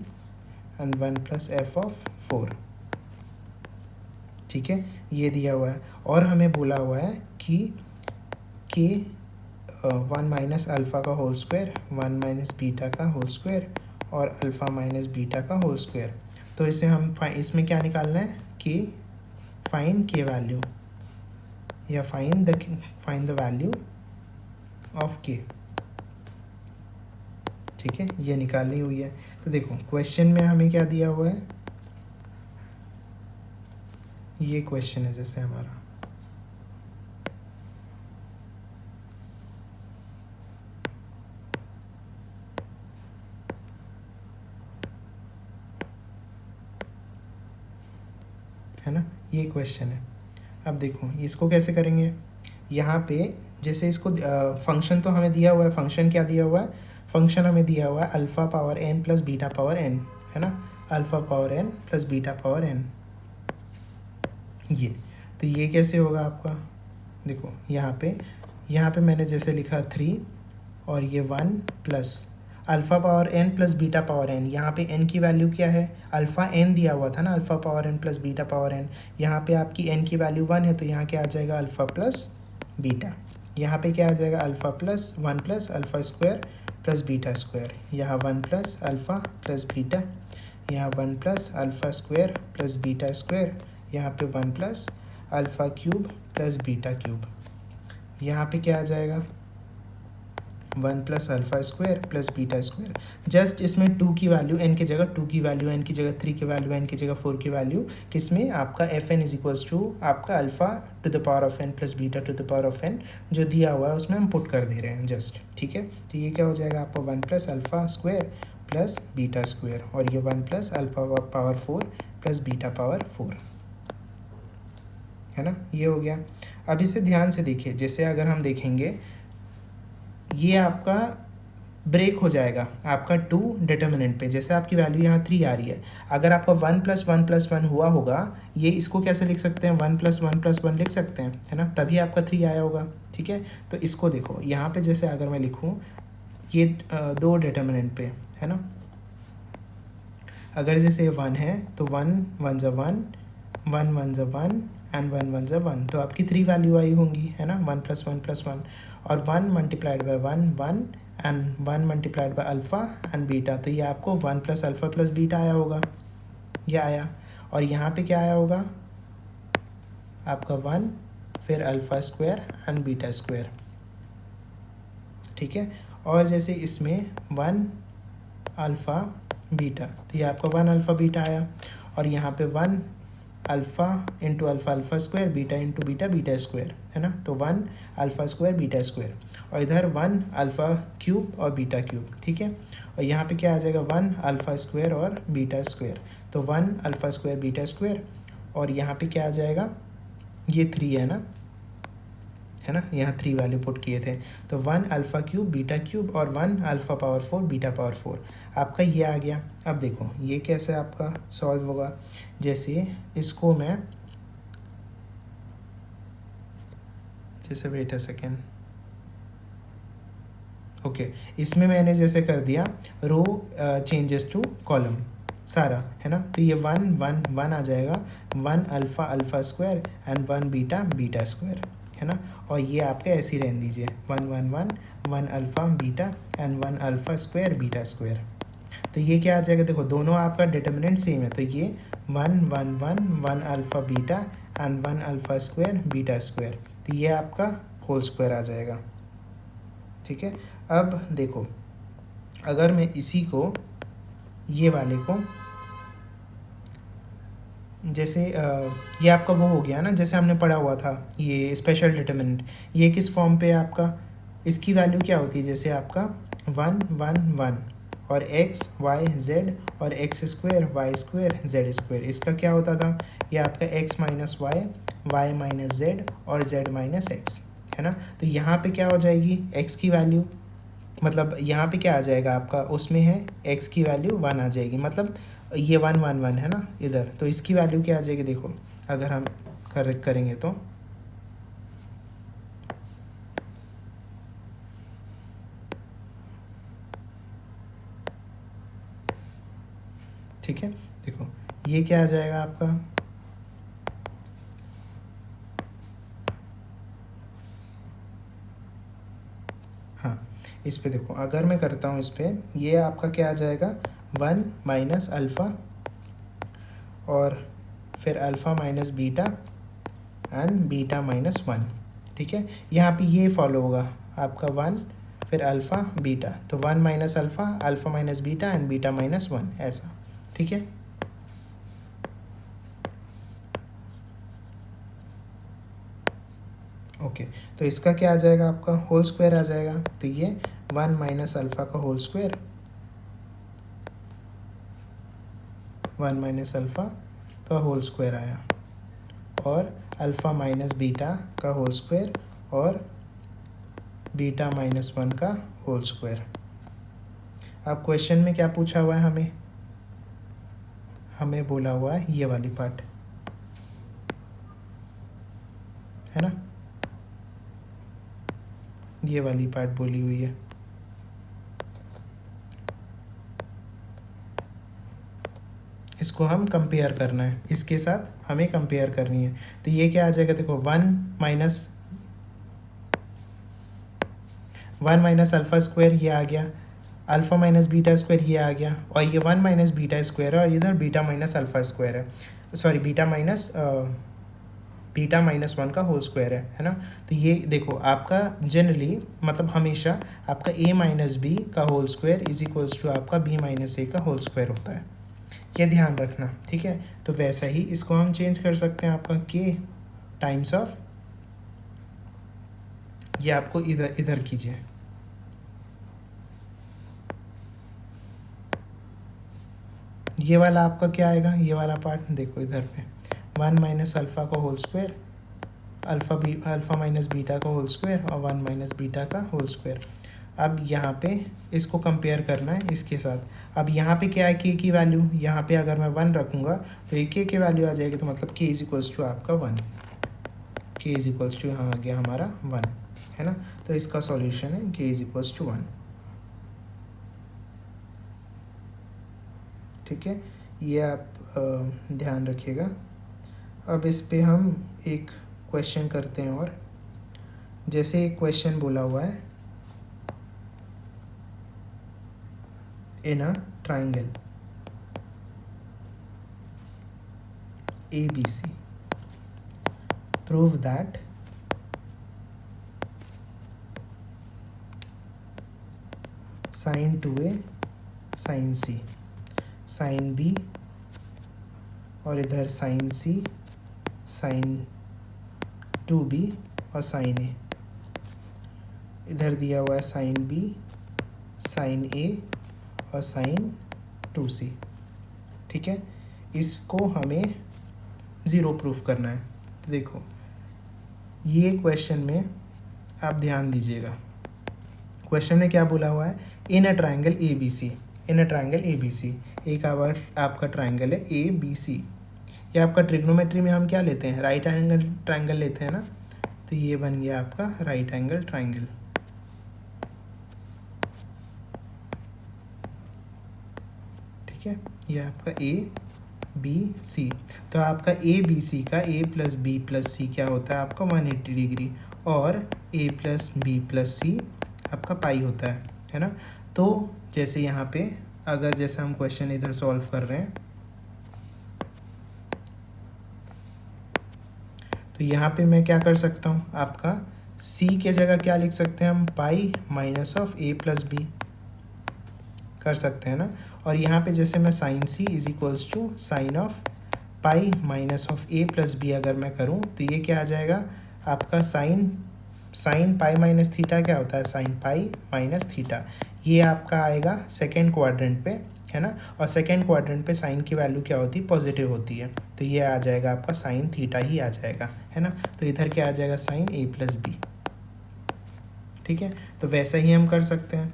and 1 plus F of 4। ठीक है, ये दिया हुआ है, और हमें बोला हुआ है कि 1 माइनस अल्फ़ा का होल स्क्वायर, 1 माइनस बीटा का होल स्क्वायर और अल्फ़ा माइनस बीटा का होल स्क्वायर। तो इसे हम इसमें क्या निकालना है कि फाइंड के वैल्यू या फाइंड द वैल्यू ऑफ के। ठीक है, ये निकालनी हुई है। तो देखो क्वेश्चन में हमें क्या दिया हुआ है, ये क्वेश्चन है जैसे हमारा, है ना, ये क्वेश्चन है। अब देखो इसको कैसे करेंगे, यहाँ पे जैसे इसको फंक्शन तो हमें दिया हुआ है, फंक्शन क्या दिया हुआ है, फंक्शन हमें दिया हुआ है alpha power n plus beta power n, है ना, alpha power n plus beta power n, ये तो ये कैसे होगा आपका, देखो यहाँ पे मैंने जैसे लिखा 3 और ये 1 plus, alpha power N plus beta power N, यहाँ पे एन की वैल्यू क्या है, अल्फ़ा एन दिया हुआ था ना, alpha power N plus beta power N, यहाँ पे आपकी एन की वैल्यू 1 है, तो यहाँ क्या आ जाएगा अल्फ़ा प्लस बीटा, यहाँ पे क्या आ जाएगा alpha plus 1 plus alpha square plus beta square, यहाँ 1 प्लस अल्फ़ा प्लस बीटा, यहाँ 1 plus alpha square plus beta square, यहाँ पे 1 plus alpha cube plus beta cube, यहाँ पे क्या आ जाएगा 1 plus alpha square plus beta square. Just इसमें 2 की वैल्यू एन की जगह 2 की वैल्यू, एन की जगह 3 की वैल्यू, एन की जगह 4 की वैल्यू, किसमें आपका f n is equals to आपका alpha to the power of n plus beta to the power of n जो दिया हुआ है उसमें हम पुट कर दे रहे हैं जस्ट, ठीक है। तो ये क्या हो जाएगा आपका 1 plus alpha square plus beta square, और ये 1 plus alpha power 4 plus beta power 4, है ना, ये हो गया। अब इसे ध्यान से देखिए, जैसे अगर हम देखेंगे ये आपका ब्रेक हो जाएगा आपका 2 डिटर्मिनेंट पे, जैसे आपकी वैल्यू यहाँ 3 आ रही है, अगर आपका 1 प्लस 1 प्लस 1 हुआ होगा, ये इसको कैसे लिख सकते हैं 1 प्लस 1 प्लस 1 लिख सकते हैं, है ना, तभी आपका 3 आया होगा, ठीक है। तो इसको देखो यहाँ पे जैसे अगर मैं लिखूँ ये 2 डिटर्मिनेंट पे, है ना, अगर जैसे 1 है तो 1 1 ज़ा 1 1 1 ज़ा 1 एंड 1 1 ज़ा 1, तो आपकी 3 वैल्यू आई होंगी, है ना, 1 प्लस 1 प्लस 1, और 1 multiplied by 1 1 and 1 multiplied by alpha and beta, तो ये आपको 1 प्लस अल्फ़ा प्लस बीटा आया होगा, ये आया। और यहाँ पे क्या आया होगा आपका 1 फिर alpha square and beta square, ठीक है। और जैसे इसमें 1 अल्फ़ा बीटा, तो ये आपका 1 अल्फ़ा बीटा आया, और यहाँ पे 1 alpha into alpha alpha square beta into beta beta square, है ना, तो 1 अल्फ़ा स्क्वायर बीटा स्क्वायर, और इधर 1 अल्फ़ा क्यूब और बीटा क्यूब, ठीक है। और यहाँ पे क्या आ जाएगा 1 अल्फ़ा स्क्वायर और बीटा स्क्वायर, तो 1 अल्फ़ा स्क्वायर बीटा स्क्वायर, और यहाँ पे क्या आ जाएगा ये 3 है ना, यहाँ 3 वैल्यू पुट किए थे, तो 1 अल्फ़ा क्यूब बीटा क्यूब और 1 अल्फ़ा पावर 4 बीटा पावर 4 आपका ये आ गया। अब देखो ये कैसे आपका सॉल्व होगा, जैसे इसको मैं जैसे वेट अ सेकेंड, ओके, इसमें मैंने जैसे कर दिया रो चेंजेस टू कॉलम सारा, है ना, तो ये 1 1 1 आ जाएगा, 1 alpha alpha square and 1 beta beta square, है ना, और ये आपके ऐसे ही रहने दीजिए 1 1 1 1 alpha beta and 1 alpha square beta square, तो ये क्या आ जाएगा, देखो दोनों आपका डिटर्मिनेंट सेम है, तो ये 1 1 1 1 alpha beta and 1 alpha square beta square, तो ये आपका होल स्क्वायर आ जाएगा, ठीक है। अब देखो अगर मैं इसी को ये वाले को जैसे ये आपका वो हो गया ना, जैसे हमने पढ़ा हुआ था ये स्पेशल डिटर्मिनेंट, ये किस फॉर्म पे है आपका, इसकी वैल्यू क्या होती है, जैसे आपका 1 1 1 और एक्स वाई जेड और X square Y square Z square, इसका क्या होता था, ये आपका X minus Y Y minus Z और जेड माइनस एक्स, है ना। तो यहाँ पे क्या हो जाएगी एक्स की वैल्यू, मतलब यहाँ पे क्या आ जाएगा आपका, उसमें है एक्स की वैल्यू 1 आ जाएगी, मतलब ये 1 1 1 है ना इधर, तो इसकी वैल्यू क्या आ जाएगी, देखो अगर हम करेंगे तो ठीक है, देखो ये क्या आ जाएगा आपका, हाँ इस पे देखो अगर मैं करता हूँ इस पर, ये आपका क्या आ जाएगा 1 माइनस अल्फ़ा और फिर alpha minus beta and beta minus 1, ठीक है। यहाँ पे ये फॉलो होगा आपका 1 फिर अल्फ़ा बीटा, तो 1 minus alpha alpha minus beta and beta minus 1 ऐसा, ठीक है। ओके, तो इसका क्या आ जाएगा आपका होल स्क्वायर आ जाएगा, तो ये 1 माइनस अल्फ़ा का होल स्क्वायर 1 माइनस अल्फ़ा का होल स्क्वायर आया, और अल्फ़ा माइनस बीटा का होल स्क्वायर और बीटा माइनस 1 का होल स्क्वायर। अब क्वेश्चन में क्या पूछा हुआ है, हमें बोला हुआ है ये वाली पार्ट, है ना, ये वाली पार्ट बोली हुई है, इसको हम कंपेयर करना है, इसके साथ हमें कंपेयर करनी है। तो ये क्या आ जाएगा, देखो 1 माइनस अल्फ़ा स्क्वायर ये आ गया, अल्फ़ा माइनस बीटा स्क्वायर ये आ गया, और ये 1 माइनस बीटा स्क्वायर है, और इधर बीटा माइनस अल्फ़ा स्क्वायर है, सॉरी बीटा माइनस 1 का होल स्क्वायर है ना। तो ये देखो आपका जनरली मतलब हमेशा आपका a माइनस बी का whole square is equals to आपका b माइनस ए का होल स्क्वायर होता है, ये ध्यान रखना, ठीक है। तो वैसा ही इसको हम चेंज कर सकते हैं, आपका k टाइम्स ऑफ, ये आपको इधर इधर कीजिए, ये वाला आपका क्या आएगा, ये वाला पार्ट देखो इधर पे 1 माइनस अल्फ़ा का whole square, alpha minus beta का होल स्क्वायर, और 1 माइनस बीटा का होल स्क्वायर। अब यहाँ पे इसको कंपेयर करना है इसके साथ। अब यहाँ पे क्या है, k की वैल्यू, यहाँ पे अगर मैं 1 रखूँगा तो ये k की वैल्यू आ जाएगी, तो मतलब k इज इक्वल्स टू आपका 1, k इज इक्वल्स टू यहाँ आ गया हमारा 1, है ना। तो इसका सॉल्यूशन है k इज इक्वल्स टू 1, ठीक है, ये आप ध्यान रखिएगा। अब इस पे हम एक क्वेश्चन करते हैं, और जैसे एक क्वेश्चन बोला हुआ है, in a triangle ABC prove that sin 2a sin c sin b और इधर sin c sin 2b और sin a, इधर दिया हुआ है sin b sin a और sin 2c, ठीक है। इसको हमें ज़ीरो प्रूफ करना है। तो देखो ये क्वेश्चन में आप ध्यान दीजिएगा, क्वेश्चन में क्या बोला हुआ है, in a triangle ABC, in a triangle ABC, एक आपका ट्राइंगल है ABC, ये आपका ट्रिग्नोमेट्री में हम क्या लेते हैं, राइट एंगल ट्राइंगल लेते हैं ना। तो ये बन गया आपका राइट एंगल ट्राइंगल, ठीक है। ये आपका ABC, तो आपका ABC का A प्लस बी प्लस सी क्या होता है आपका 180 डिग्री, और A प्लस बी प्लस सी आपका पाई होता है ना। तो जैसे यहाँ पे अगर जैसे हम क्वेश्चन इधर सॉल्व कर रहे हैं, तो यहाँ पे मैं क्या कर सकता हूँ, आपका C के जगह क्या लिख सकते हैं हम, pi minus of A plus B कर सकते हैं ना। और यहाँ पे जैसे मैं sine C is equals to sine of pi minus of A plus B अगर मैं करूँ, तो ये क्या आ जाएगा आपका साइन पाई माइनस थीटा क्या होता है, साइन पाई माइनस थीटा, ये आपका आएगा सेकेंड क्वाड्रेंट पे, है ना। और सेकेंड क्वाड्रेंट पे साइन की वैल्यू क्या होती है, पॉजिटिव होती है, तो ये आ जाएगा आपका साइन थीटा ही आ जाएगा, है ना। तो इधर क्या आ जाएगा, साइन A प्लस बी, ठीक है। तो वैसा ही हम कर सकते हैं,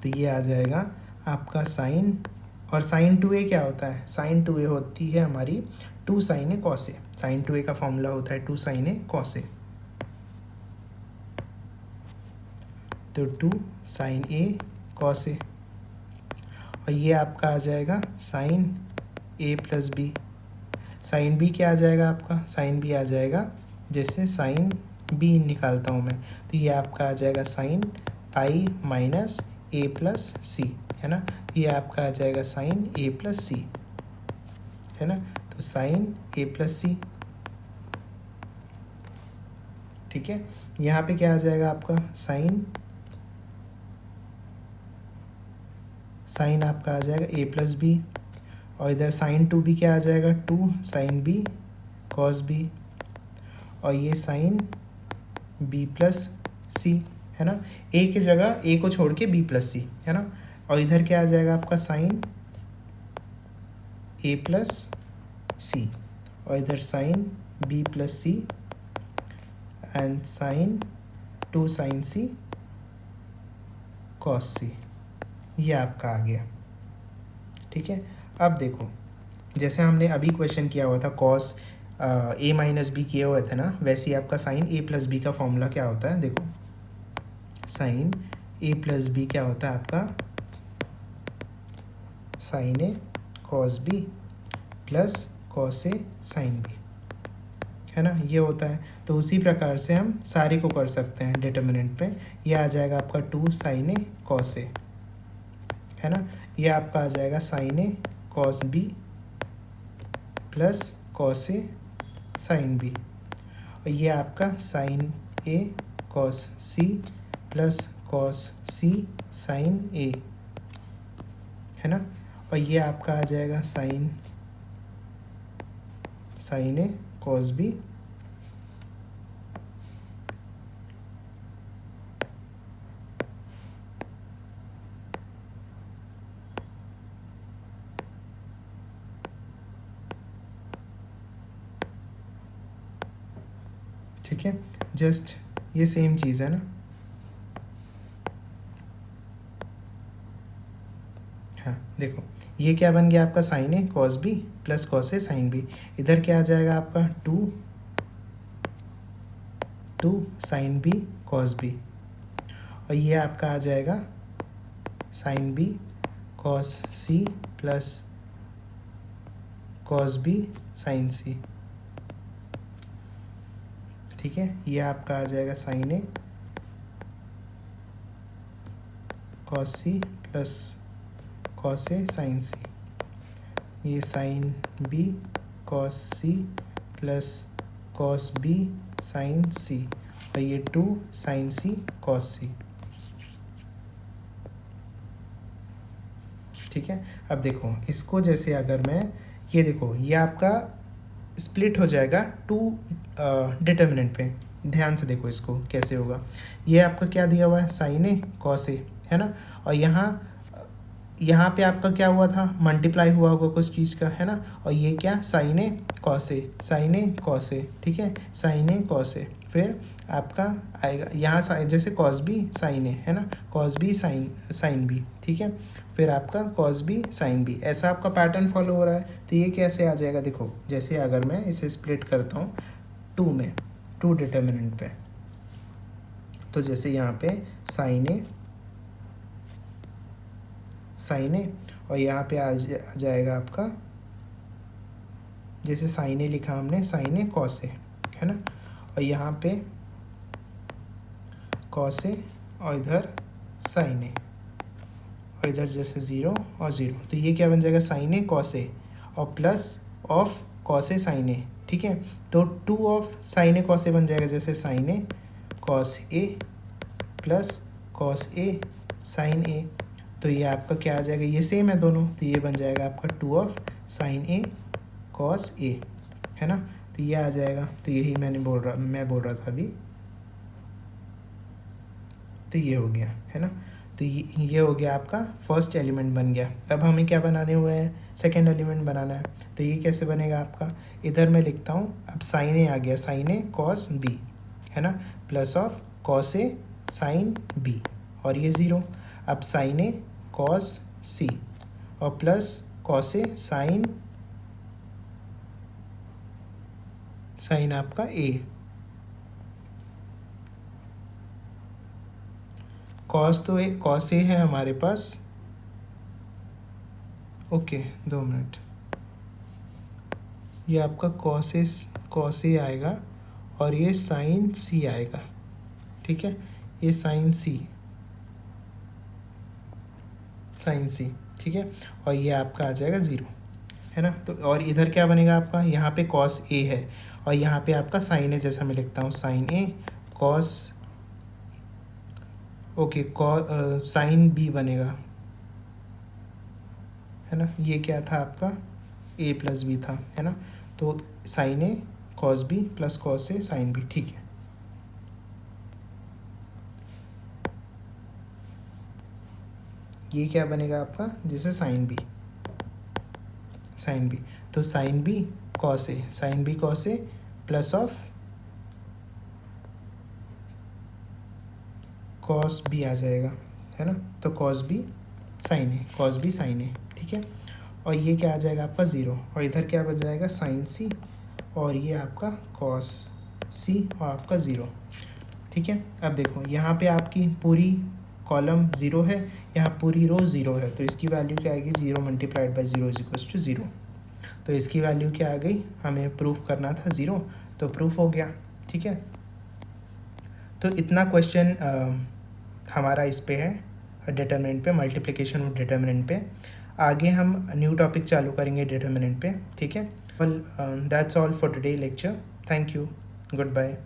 तो ये आ जाएगा आपका साइन, और साइन 2a क्या होता है, साइन 2a होती है हमारी 2 sign A cos A, sign 2a का फॉर्मूला होता है 2 साइन ए कॉस ए, तो 2 साइन ए कॉस ए, और ये आपका आ जाएगा sine A plus B, sine B क्या आ जाएगा आपका, साइन B आ जाएगा, जैसे साइन B निकालता हूँ मैं, तो ये आपका आ जाएगा sine pi minus A plus C, है ना। तो ये आपका आ जाएगा साइन A प्लस सी, है ना। तो साइन A प्लस सी, ठीक है। यहाँ पे क्या आ जाएगा आपका साइन आपका आ जाएगा A प्लस बी, और इधर साइन 2b क्या आ जाएगा, 2 साइन B कॉस B, और ये साइन B प्लस सी, है ना। A की जगह A को छोड़ के B प्लस सी, है ना। और इधर क्या आ जाएगा आपका साइन A प्लस सी, और इधर sine B plus C and sine 2 sine C cos C, ये आपका आ गया, ठीक है। अब देखो जैसे हमने अभी क्वेश्चन किया हुआ था कॉस A माइनस बी किए हुए थे ना, वैसे ही आपका साइन A प्लस बी का फॉर्मूला क्या होता है, देखो साइन A प्लस बी क्या होता है आपका sine A cos B plus cos A sine B, है ना, ये होता है। तो उसी प्रकार से हम सारे को कर सकते हैं डिटर्मिनेंट पे। ये आ जाएगा आपका 2 साइन ए कॉस ए, है ना, ये आपका आ जाएगा sine A cos B plus cos A sine B, और ये आपका sign A cos C plus cos C sign ए, है ना, और ये आपका आ जाएगा साइन ए कॉस बी ठीक है, जस्ट ये सेम चीज़ है ना। हाँ देखो, ये क्या बन गया आपका sign A cos B plus cos A sine B, इधर क्या आ जाएगा आपका 2 साइन बी कॉस बी, और ये आपका आ जाएगा sine B cos C plus cos B sine C, ठीक है, ये आपका आ जाएगा sine A cos C plus cos A sine C, ये sine B cos C plus cos B sine C, और ये 2 साइन सी कॉस सी, ठीक है। अब देखो इसको जैसे अगर मैं ये देखो ये आपका स्प्लिट हो जाएगा 2 डिटर्मिनेंट पे, ध्यान से देखो इसको कैसे होगा। ये आपका क्या दिया हुआ है साइन ए कॉस ए, है ना, और यहाँ पे आपका क्या हुआ था, मल्टीप्लाई हुआ होगा कुछ चीज़ का, है ना, और ये क्या साइन ए कॉस ए, ठीक है, साइन ए कॉस ए, फिर आपका आएगा यहाँ जैसे कॉस बी साइन ए, है ना, कॉस बी साइन बी, ठीक है, फिर आपका कॉस बी साइन बी, ऐसा आपका पैटर्न फॉलो हो रहा है। तो ये कैसे आ जाएगा, देखो जैसे अगर मैं इसे स्प्लिट करता हूँ 2 में, 2 डिटर्मिनेंट पे, तो जैसे यहाँ पे साइन ए और यहाँ पे आ जाएगा आपका जैसे साइन ए लिखा हमने साइन ए कॉस ए, है ना, और यहाँ पे कॉस ए और इधर साइन ए, और इधर जैसे 0 और 0, तो ये क्या बन जाएगा साइन ए कॉस ए और plus of cos A sine A, ठीक है, तो 2 of sine A cos A बन जाएगा जैसे sine A cos A plus cos A sine A, तो ये आपका क्या आ जाएगा, ये सेम है दोनों, तो ये बन जाएगा आपका 2 ऑफ साइन ए कॉस ए, है ना, तो ये आ जाएगा। तो यही मैं बोल रहा था अभी, तो ये हो गया, है ना, तो ये हो गया आपका फर्स्ट एलिमेंट बन गया। अब हमें क्या बनाने हुए हैं, सेकेंड एलिमेंट बनाना है। तो ये कैसे बनेगा आपका, इधर मैं लिखता हूँ, अब साइन ए आ गया, साइन ए कॉस बी, है ना, plus of cos A sine B, और ये 0, अब साइन ए कॉस सी और प्लस कॉस ए साइन आपका ए, कॉस ए है हमारे पास, ओके 2 मिनट, ये आपका कॉस ए आएगा और ये साइन सी आएगा, ठीक है, ये साइन सी, ठीक है, और ये आपका आ जाएगा 0, है ना, तो और इधर क्या बनेगा आपका, यहाँ पे कॉस ए है और यहाँ पे आपका साइन है, जैसा मैं लिखता हूँ sign A cos, okay, sine B बनेगा, है ना, ये क्या था आपका ए प्लस बी था, है ना, तो sine A cos B plus cos A sine B, ठीक है। ये क्या बनेगा आपका, जैसे साइन बी, तो sine B cos A plus of cos B आ जाएगा, है ना, तो कॉस बी साइन ए, ठीक है, और ये क्या आ जाएगा आपका 0, और इधर क्या बच जाएगा साइन सी, और ये आपका कॉस सी और आपका 0, ठीक है। अब देखो यहाँ पे आपकी पूरी कॉलम 0 है, यहाँ पूरी रो 0 है, तो इसकी वैल्यू क्या आएगी, 0 multiplied by 0 is equals to 0। तो इसकी वैल्यू क्या आ गई, हमें प्रूफ करना था 0, तो प्रूफ हो गया। ठीक है, तो इतना क्वेश्चन हमारा इस पे है डिटर्मिनेंट पे, मल्टीप्लिकेशन ऑफ डिटर्मिनेंट पे। आगे हम न्यू टॉपिक चालू करेंगे डिटर्मिनेंट पे। ठीक है, well that's all for today lecture. Thank you, good bye.